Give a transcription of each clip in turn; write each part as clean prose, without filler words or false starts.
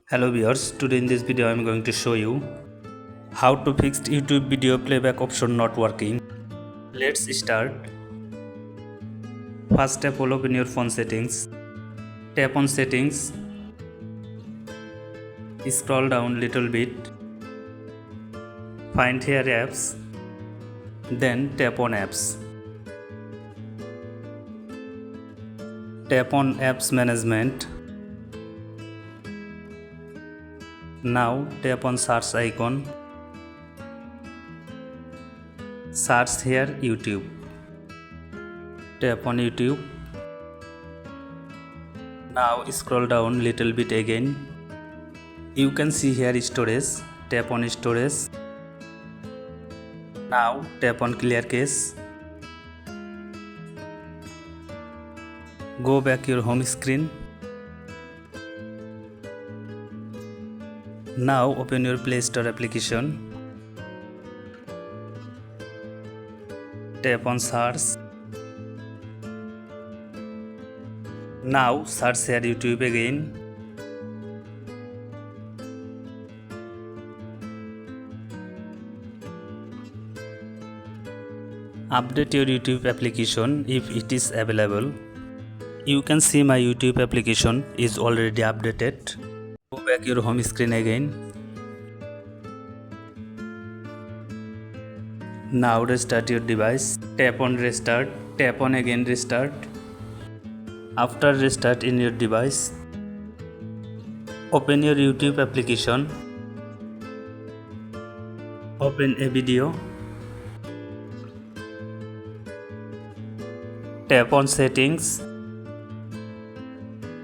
Hello viewers, today in this video I am going to show you how to fix YouTube video playback option not working. Let's start. First step, open your phone settings. Tap on settings. Scroll down little bit. Find here apps. Then tap on apps. Tap on apps management. Now tap on search icon. Search here YouTube. Tap on YouTube. Now scroll down little bit again. You can see here storage. Tap on storage. Now tap on clear cache. Go back your home screen. Now open your Play Store application. Tap on search. Now search here YouTube again. Update your YouTube application if it is available. You can see my YouTube application is already updated. Go back your home screen again. Now restart your device. Tap on restart. Tap on again restart. After restart in your device, open your YouTube application. Open a video. Tap on settings.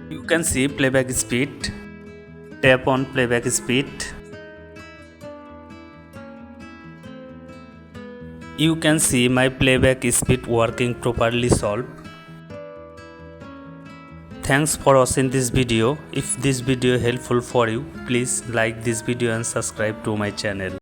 You can see playback speed. Tap on playback speed. You can see my playback speed working properly solved. Thanks for watching this video. If this video helpful for you, please like this video and subscribe to my channel.